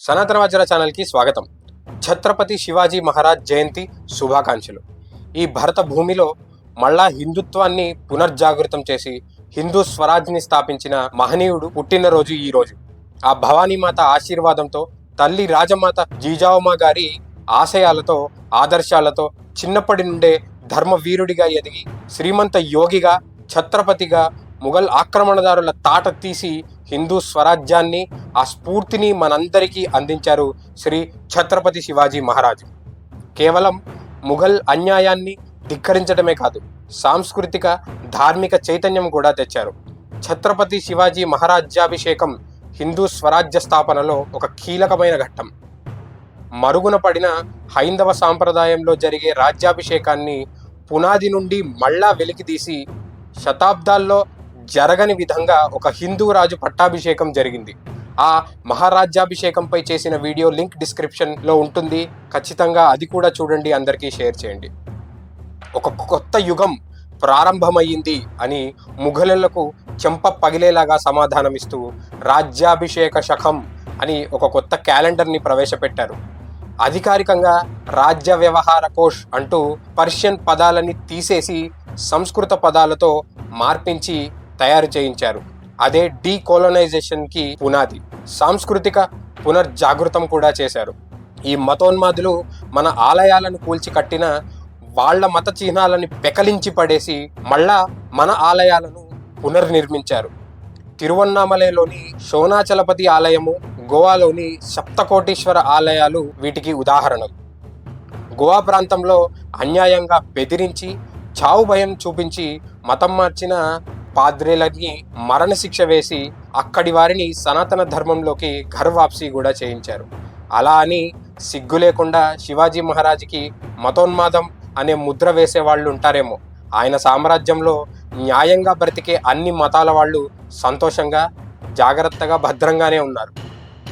సనాతన వజ్ర ఛానల్కి స్వాగతం. ఛత్రపతి శివాజీ మహారాజ్ జయంతి శుభాకాంక్షలు. ఈ భరత భూమిలో మళ్ళా హిందుత్వాన్ని పునర్జాగృతం చేసి హిందూ స్వరాజ్ని స్థాపించిన మహనీయుడు పుట్టినరోజు ఈ రోజు. ఆ భవానీమాత ఆశీర్వాదంతో, తల్లి రాజమాత జీజావమ్మ గారి ఆశయాలతో, ఆదర్శాలతో చిన్నప్పటి నుండే ధర్మవీరుడిగా ఎదిగి శ్రీమంత యోగిగా, ఛత్రపతిగా ముఘల్ ఆక్రమణదారుల తాట తీసి హిందూ స్వరాజ్యాన్ని, ఆ స్ఫూర్తిని మనందరికీ అందించారు శ్రీ ఛత్రపతి శివాజీ మహారాజు. కేవలం ముఘల్ అన్యాయాన్ని ధిక్కరించడమే కాదు, సాంస్కృతిక ధార్మిక చైతన్యం కూడా తెచ్చారు. ఛత్రపతి శివాజీ మహారాజ్యాభిషేకం హిందూ స్వరాజ్య స్థాపనలో ఒక కీలకమైన ఘట్టం. మరుగున పడిన హైందవ సాంప్రదాయంలో జరిగే రాజ్యాభిషేకాన్ని పునాది నుండి మళ్ళా వెలికితీసి శతాబ్దాల్లో జరగని విధంగా ఒక హిందూ రాజు పట్టాభిషేకం జరిగింది. ఆ మహారాజ్యాభిషేకంపై చేసిన వీడియో లింక్ డిస్క్రిప్షన్లో ఉంటుంది. ఖచ్చితంగా అది కూడా చూడండి, అందరికీ షేర్ చేయండి. ఒక కొత్త యుగం ప్రారంభమయ్యింది అని ముఘలులకు చెంప పగిలేలాగా సమాధానమిస్తూ రాజ్యాభిషేక శకం అని ఒక కొత్త క్యాలెండర్ని ప్రవేశపెట్టారు. అధికారికంగా రాజ్య వ్యవహార కోష్ అంటూ పర్షియన్ పదాలని తీసేసి సంస్కృత పదాలతో మార్పించి తయారు చేయించారు. అదే డీకోలనైజేషన్కి పునాది. సాంస్కృతిక పునర్జాగృతం కూడా చేశారు. ఈ మతోన్మాదులు మన ఆలయాలను కూల్చి కట్టిన వాళ్ళ మత చిహ్నాలని పెకలించి పడేసి మళ్ళా మన ఆలయాలను పునర్నిర్మించారు. తిరువన్నామలైలోని శోణాచలపతి ఆలయము, గోవాలోని సప్తకోటీశ్వర ఆలయాలు వీటికి ఉదాహరణలు. గోవా ప్రాంతంలో అన్యాయంగా బెదిరించి, చావు భయం చూపించి మతం మార్చిన పాద్రేలని మరణశిక్ష వేసి అక్కడి వారిని సనాతన ధర్మంలోకి ఘర్వాప్సీ కూడా చేయించారు. అలా అని సిగ్గు లేకుండా శివాజీ మహారాజుకి మతోన్మాదం అనే ముద్ర వేసే వాళ్ళు ఉంటారేమో. ఆయన సామ్రాజ్యంలో న్యాయంగా బ్రతికే అన్ని మతాల వాళ్ళు సంతోషంగా, జాగ్రత్తగా, భద్రంగానే ఉన్నారు.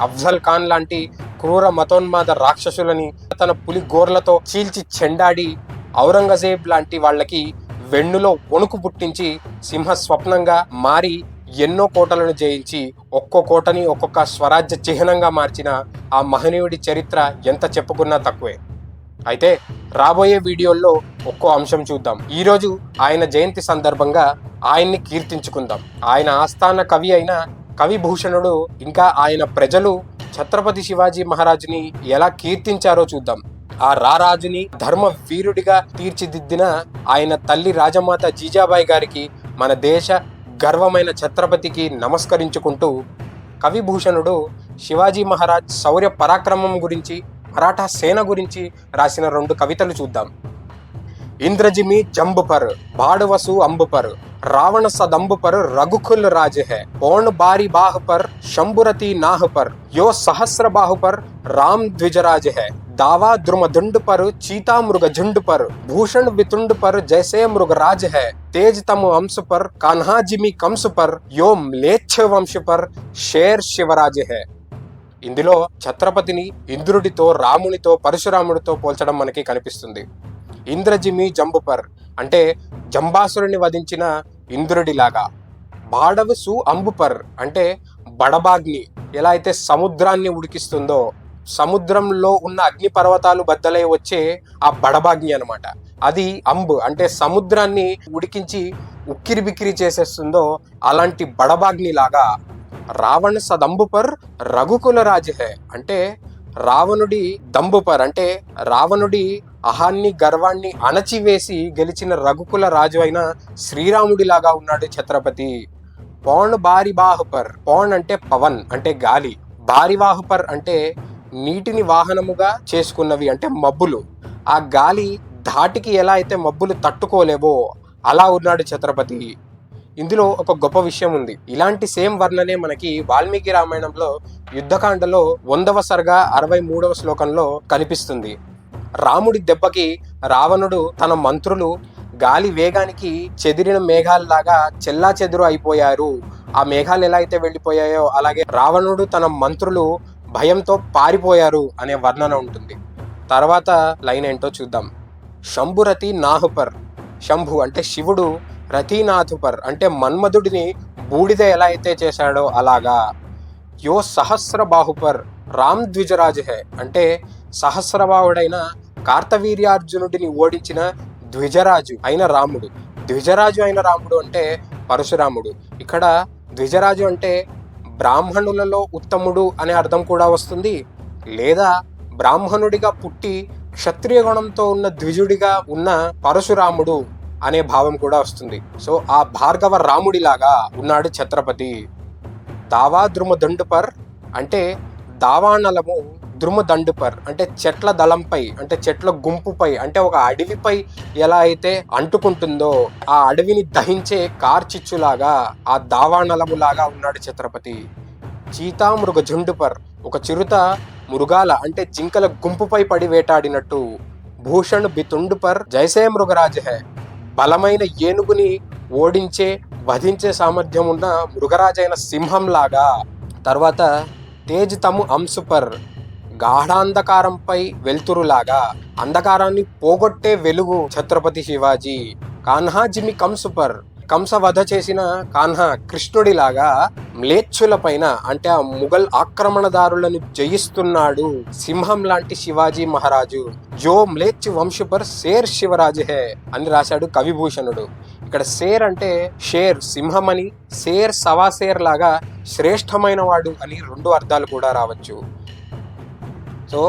అఫ్జల్ ఖాన్ లాంటి క్రూర మతోన్మాద రాక్షసులని తన పులి గోర్లతో చీల్చి చెండాడి, ఔరంగజేబ్ లాంటి వాళ్ళకి వెన్నులో వణుకు పుట్టించి సింహ స్వప్నంగా మారి ఎన్నో కోటలను జయించి ఒక్కో కోటని ఒక్కొక్క స్వరాజ్య చిహ్నంగా మార్చిన ఆ మహనీయుడి చరిత్ర ఎంత చెప్పుకున్నా తక్కువే. అయితే రాబోయే వీడియోల్లో ఒక్కో అంశం చూద్దాం. ఈరోజు ఆయన జయంతి సందర్భంగా ఆయన్ని కీర్తించుకుందాం. ఆయన ఆస్థాన కవి అయిన కవిభూషణుడు ఇంకా ఆయన ప్రజలు ఛత్రపతి శివాజీ మహారాజుని ఎలా కీర్తించారో చూద్దాం. ఆ రారాజుని ధర్మ వీరుడిగా తీర్చిదిద్దిన ఆయన తల్లి రాజమాత జీజాబాయి గారికి, మన దేశ గర్వమైన ఛత్రపతికి నమస్కరించుకుంటూ కవిభూషణుడు శివాజీ మహారాజ్ శౌర్య పరాక్రమం గురించి, మరాఠా సేన గురించి రాసిన 2 కవితలు చూద్దాం. इंद्रजिमी जंब पर भाड़वसु अंब पर रावण सदंब पर रघुकुल राज है पौन बारी बाह पर शंभुरति नाह पर यो सहस्र बाहु पर राम द्विजराज है दावा द्रुमदुंड पर चीता मृग झुंड पर भूषण वितुंड पर जैसे मृगराज है तेज तम अंश पर कान्हा जिमी कंस पर यो म्लेच्छ वंश पर शेर शिवराज है. ఇందులో ఛత్రపతిని ఇంద్రుడితో, రామునితో, పరశురాముడితో పోల్చడం మనకి కనిపిస్తుంది. ఇంద్రజిమి జంబుపర్ అంటే జంబాసురుని వధించిన ఇంద్రుడిలాగా, బాడవసు అంబుపర్ అంటే బడబాగ్ని ఎలా అయితే సముద్రాన్ని ఉడికిస్తుందో, సముద్రంలో ఉన్న అగ్ని పర్వతాలు బద్దలై వచ్చే ఆ బడబాగ్ని అనమాట. అది అంబు అంటే సముద్రాన్ని ఉడికించి ఉక్కిరి బిక్కిరి చేసేస్తుందో అలాంటి బడబాగ్ని లాగా రావణ సదంబుపర్ రఘుకుల రాజు హే అంటే రావణుడి దంబుపర్ అంటే రావణుడి అహాన్ని, గర్వాన్ని అణచివేసి గెలిచిన రఘుకుల రాజు అయిన శ్రీరాముడిలాగా ఉన్నాడు ఛత్రపతి. పౌన్ బారి బాహుపర్, పౌన్ అంటే పవన్ అంటే గాలి, బారి వాహుపర్ అంటే నీటిని వాహనముగా చేసుకున్నవి అంటే మబ్బులు. ఆ గాలి ధాటికి ఎలా అయితే మబ్బులు తట్టుకోలేవో అలా ఉన్నాడు ఛత్రపతి. ఇందులో ఒక గొప్ప విషయం ఉంది. ఇలాంటి సేమ్ వర్ణనే మనకి వాల్మీకి రామాయణంలో యుద్ధకాండలో 100వ సర్గ 63వ శ్లోకంలో కనిపిస్తుంది. రాముడి దెబ్బకి రావణుడు తన మంత్రులు గాలి వేగానికి చెదిరిన మేఘాల్లాగా చెల్లా చెదురు అయిపోయారు. ఆ మేఘాలు ఎలా అయితే వెళ్ళిపోయాయో అలాగే రావణుడు తన మంత్రులు భయంతో పారిపోయారు అనే వర్ణన ఉంటుంది. తర్వాత లైన్ ఏంటో చూద్దాం. శంభురతి నాహుపర్, శంభు అంటే శివుడు, రతీనాథుపర్ అంటే మన్మధుడిని బూడిద ఎలా అయితే చేశాడో అలాగా. యో సహస్ర బాహుపర్ రామ్ ద్విజరాజ్ హే అంటే సహస్రబాహుడైన కార్తవీర్యార్జునుడిని ఓడించిన ద్విజరాజు అయిన రాముడు. ద్విజరాజు అయిన రాముడు అంటే పరశురాముడు. ఇక్కడ ద్విజరాజు అంటే బ్రాహ్మణులలో ఉత్తముడు అనే అర్థం కూడా వస్తుంది, లేదా బ్రాహ్మణుడిగా పుట్టి క్షత్రియ గుణంతో ఉన్న ద్విజుడిగా ఉన్న పరశురాముడు అనే భావం కూడా వస్తుంది. సో ఆ భార్గవ రాముడిలాగా ఉన్నాడు ఛత్రపతి. దావా ద్రుమదండుపర్ అంటే దావానలము, ద్రుమదండుపర్ అంటే చెట్ల దళంపై, అంటే చెట్ల గుంపుపై, అంటే ఒక అడవిపై ఎలా అయితే అంటుకుంటుందో ఆ అడవిని దహించే కార్చిచ్చులాగా, ఆ దావానలములాగా ఉన్నాడు ఛత్రపతి. చీతా మృగ జుండుపర్ ఒక చిరుత మృగాల అంటే జింకల గుంపుపై పడి వేటాడినట్టు. భూషణ్ బితుండుపర్ జైసే మృగరాజ్ హై బలమైన ఏనుగుని ఓడించే వధించే సామర్థ్యం ఉన్న మృగరాజైన సింహంలాగా. తర్వాత తేజ్ తము అంశుపర్ గాఢాంధకారంపై వెలుతురులాగా, అంధకారాన్ని పోగొట్టే వెలుగు ఛత్రపతి శివాజీ. కాన్హా జిమి కంసుపర్ కంస వధ చేసిన కాన్హా కృష్ణుడిలాగా మ్లేచ్చుల పైన అంటే ఆ ముఘల్ ఆక్రమణదారులను జయిస్తున్నాడు సింహం లాంటి శివాజీ మహారాజు. జో మ్లేచ్ వంశపర్ శేర్ శివరాజ్ హే అని రాశాడు కవిభూషణుడు. ఇక్కడ శేర్ అంటే షేర్ సింహం అని, శేర్ సవాశేర్ లాగా శ్రేష్టమైన వాడు అని రెండు అర్థాలు కూడా రావచ్చు. సో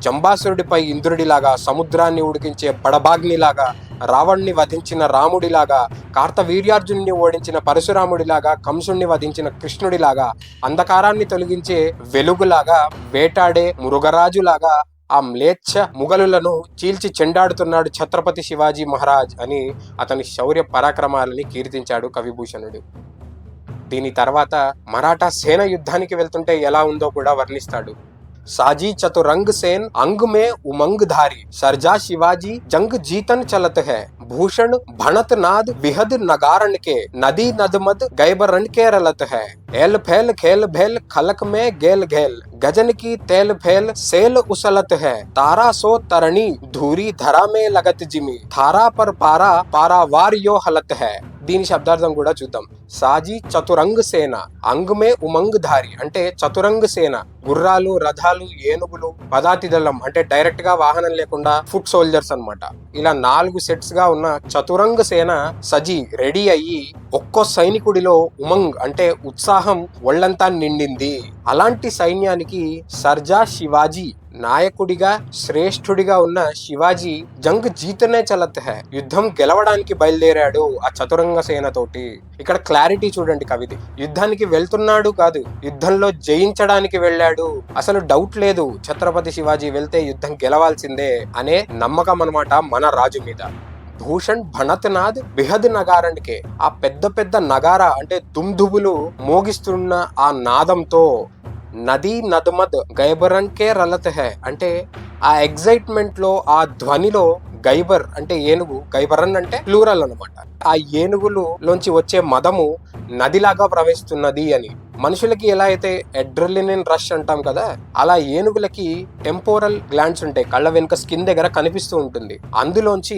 జంబాసురుడిపై ఇంద్రుడిలాగా, సముద్రాన్ని ఉడికించే బడబాగ్నిలాగా, రావణ్ణి వధించిన రాముడిలాగా, కార్తవీర్యార్జునుని ఓడించిన పరశురాముడిలాగా, కంసుణ్ణి వధించిన కృష్ణుడిలాగా, అంధకారాన్ని తొలగించే వెలుగులాగా, వేటాడే మృగరాజులాగా ఆ మ్లేచ్ఛ ముగలులను చీల్చి చెండాడుతున్నాడు ఛత్రపతి శివాజీ మహారాజ్ అని అతని శౌర్య పరాక్రమాలని కీర్తించాడు కవిభూషణుడు. దీని తర్వాత మరాఠా సేన యుద్ధానికి వెళ్తుంటే ఎలా ఉందో కూడా వర్ణిస్తాడు. साजी चतुरंग सेन अंग में उमंग धारी सरजा शिवाजी जंग जीतन चलत है भूषण भणत नाद विहद नगारण के नदी नदमद गैबरण के रलत है एल फैल खेल भेल खलक में गेल घेल गजन की तेल फैल सेल उसलत है तारा सो तरणी धूरी धरा में लगत जिमी थारा पर पारा पारा वार यो हलत है. దీని శబ్దార్థం కూడా చూద్దాం. సాజీ చతురంగ సేన అంగమే ఉమంగ్ ధారి అంటే చతురంగ సేన, గుర్రాలు, రథాలు, ఏనుగులు, పదాతి దళం అంటే డైరెక్ట్ గా వాహనం లేకుండా ఫుట్ సోల్జర్స్ అన్నమాట. ఇలా 4 సెట్స్ గా ఉన్న చతురంగ సేన సజీ రెడీ అయ్యి ఒక్కో సైనికుడిలో ఉమంగ్ అంటే ఉత్సాహం ఒళ్ళంతా నిండింది. అలాంటి సైన్యానికి సర్జా శివాజీ నాయకుడిగా శ్రేష్ఠుడిగా ఉన్న శివాజీ జంగ్ జీతనే చలత్ హై యుద్ధం గెలవడానికి బయలుదేరాడు ఆ చతురంగ సేనతోటి. ఇక్కడ క్లారిటీ చూడండి కవిది. యుద్ధానికి వెళ్తున్నాడు కాదు, యుద్ధంలో జయించడానికి వెళ్ళాడు. అసలు డౌట్ లేదు, ఛత్రపతి శివాజీ వెళ్తే యుద్ధం గెలవాల్సిందే అనే నమ్మకం అన్నమాట మన రాజు మీద. భూషణ్ భణత్నాథ్ బిహద్ నగారణ్కే ఆ పెద్ద పెద్ద నగారా అంటే దుమ్దుబులు మోగిస్తున్న ఆ నాదంతో నదీ నదమద్ గైబరన్ కే రలత్ హై అంటే ఆ ఎగ్జైట్మెంట్ లో, ఆ ధ్వనిలో గైబర్ అంటే ఏనుగు, గైబరన్ అంటే ప్లూరల్ అనమాట. ఆ ఏనుగులు లోంచి వచ్చే మదము నదిలాగా ప్రవహిస్తున్నది అని. మనుషులకి ఎలా అయితే అడ్రినలిన్ రష్ అంటాం కదా, అలా ఏనుగులకి టెంపోరల్ గ్లాండ్స్ ఉంటాయి, కళ్ళ వెనుక స్కిన్ దగ్గర కనిపిస్తూ ఉంటుంది. అందులోంచి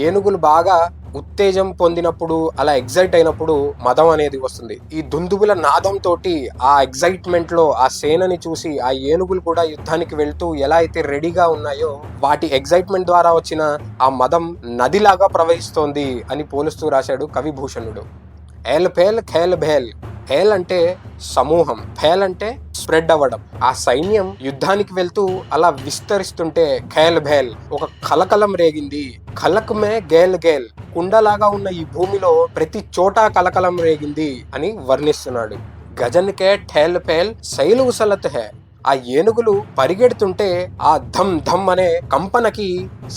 ఏనుగులు బాగా ఉత్తేజం పొందినప్పుడు, అలా ఎగ్జైట్ అయినప్పుడు మదం అనేది వస్తుంది. ఈ దుందుబుల నాదం తోటి ఆ ఎగ్జైట్మెంట్ లో ఆ సేనని చూసి ఆ ఏనుగులు కూడా యుద్ధానికి వెళ్తూ ఎలా అయితే రెడీగా ఉన్నాయో వాటి ఎగ్జైట్మెంట్ ద్వారా వచ్చిన ఆ మదం నదిలాగా ప్రవహిస్తోంది అని పోలుస్తూ రాశాడు కవిభూషణుడు. ఏల్ ఫేల్ ఖేల్ భేల్. హేల్ అంటే సమూహం, ఫేల్ అంటే స్ప్రెడ్ అవ్వడం. ఆ సైన్యం యుద్ధానికి వెళ్తూ అలా విస్తరిస్తుంటే ఖేల్ భేల్ ఒక కలకలం రేగింది. ఖలక్ మే గేల్ గేల్ కుండలాగా ఉన్న ఈ భూమిలో ప్రతి చోట కలకలం రేగింది అని వర్ణిస్తున్నాడు. గజన్ కే ఠేల్ ఫేల్ శైలు ఉసలత్ హై ఆ ఏనుగులు పరిగెడుతుంటే ఆ ధమ్ ధమ్ అనే కంపనకి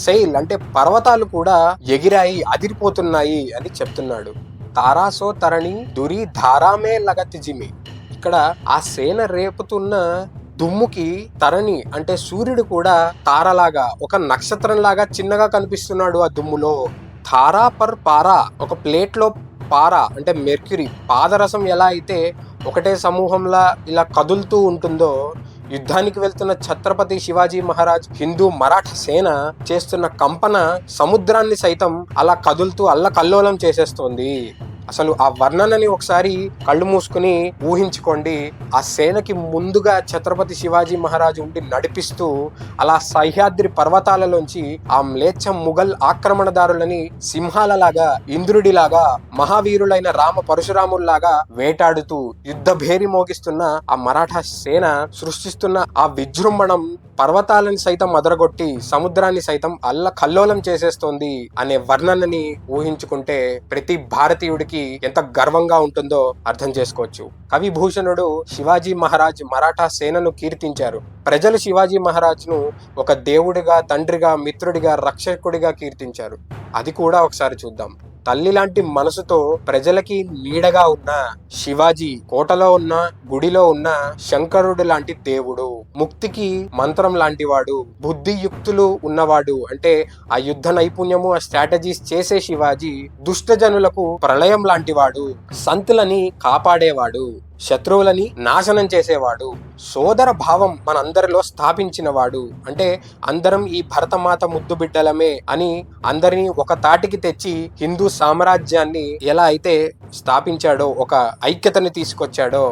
శైల్ అంటే పర్వతాలు కూడా ఎగిరాయి, అదిరిపోతున్నాయి అని చెప్తున్నాడు. తారాసో తరణి దురి ధారామే లగత్ జిమి. ఇక్కడ ఆ సేన రేపుతున్న దుమ్ముకి తరణి అంటే సూర్యుడు కూడా తారలాగా, ఒక నక్షత్రంలాగా చిన్నగా కనిపిస్తున్నాడు ఆ దుమ్ములో. ధారా పర్ పారా ఒక ప్లేట్ లో పారా అంటే మెర్క్యూరీ, పాదరసం ఎలా అయితే ఒకటే సమూహంలా ఇలా కదులుతూ ఉంటుందో, యుద్ధానికి వెళ్తున్న ఛత్రపతి శివాజీ మహారాజ్ హిందూ మరాఠా సేన చేస్తున్న కంపన సముద్రాన్ని సైతం అలా కదులుతూ అల్లకల్లోలం చేసేస్తోంది. అసలు ఆ వర్ణనని ఒకసారి కళ్ళు మూసుకుని ఊహించుకోండి. ఆ సేనకి ముందుగా ఛత్రపతి శివాజీ మహారాజు ఉండి నడిపిస్తూ అలా సహ్యాద్రి పర్వతాలలోంచి ఆ మ్లేచ్ఛ ముఘల్ ఆక్రమణదారులని సింహాలలాగా, ఇంద్రుడిలాగా, మహావీరులైన రామ పరశురాముల్లాగా వేటాడుతూ యుద్ధ భేరి మోగిస్తున్న ఆ మరాఠా సేన సృష్టిస్తున్న ఆ విజృంభణం పర్వతాలను సైతం అదరగొట్టి సముద్రాన్ని సైతం కల్లోలం చేసేస్తోంది అనే వర్ణనని ఊహించుకుంటే ప్రతి భారతీయుడికి ఎంత గర్వంగా ఉంటుందో అర్థం చేసుకోవచ్చు. కవి భూషణుడు శివాజీ మహారాజ్ మరాఠా సేనను కీర్తించారు. ప్రజలు శివాజీ మహారాజ్ను ఒక దేవుడిగా, తండ్రిగా, మిత్రుడిగా, రక్షకుడిగా కీర్తించారు. అది కూడా ఒకసారి చూద్దాం. తల్లి లాంటి మనసుతో ప్రజలకి నీడగా ఉన్న శివాజీ, కోటలో ఉన్న, గుడిలో ఉన్న శంకరుడు లాంటి దేవుడు, ముక్తికి మంత్రం లాంటి వాడు, బుద్ధి యుక్తులు ఉన్నవాడు, అంటే ఆ యుద్ధ నైపుణ్యము, ఆ స్ట్రాటజీస్ చేసే శివాజీ దుష్టజనులకు ప్రళయం లాంటి వాడు, సంతులని కాపాడేవాడు, శత్రువులని నాశనం చేసేవాడు, సోదర భావం మనందరిలో స్థాపించిన వాడు, అంటే అందరం ఈ భరతమాత ముద్దు బిడ్డలమే అని అందరినీ ఒక తాటికి తెచ్చి హిందూ సామ్రాజ్యాన్ని ఎలా అయితే స్థాపించాడో, ఒక ఐక్యతని తీసుకొచ్చాడో,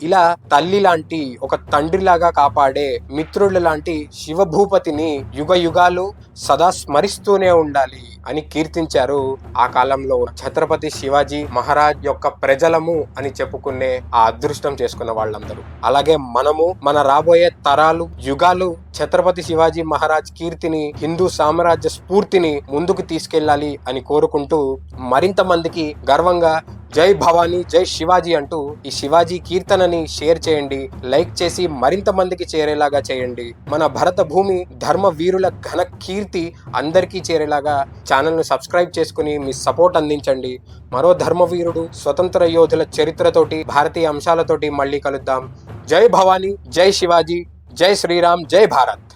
ఇలా తల్లి లాంటి, ఒక తండ్రిలాగా కాపాడే మిత్రుడు లాంటి శివభూపతిని యుగ యుగాలు సదా స్మరిస్తూనే ఉండాలి అని కీర్తించారు ఆ కాలంలో ఛత్రపతి శివాజీ మహారాజ్ యొక్క ప్రజలము అని చెప్పుకునే ఆ అదృష్టం చేసుకున్న వాళ్ళందరూ. అలాగే మనము మన రాబోయే తరాలు, యుగాలు ఛత్రపతి శివాజీ మహారాజ్ కీర్తిని, హిందూ సామ్రాజ్య స్ఫూర్తిని ముందుకు తీసుకెళ్లాలి అని కోరుకుంటూ మరింత మందికి గర్వంగా జై భవానీ, జై శివాజీ అంటూ ఈ శివాజీ కీర్తనని షేర్ చేయండి, లైక్ చేసి మరింత మందికి చేరేలాగా చేయండి. మన భరత భూమి ధర్మ వీరుల ఘన కీర్తి అందరికీ చేరేలాగా ఛానల్ను సబ్స్క్రైబ్ చేసుకుని మీ సపోర్ట్ అందించండి. మరో ధర్మవీరుడు, స్వతంత్ర యోధుల చరిత్రతోటి, భారతీయ అంశాలతోటి మళ్ళీ కలుద్దాం. జై భవానీ, జై శివాజీ, జై శ్రీరామ్, జై భారత్.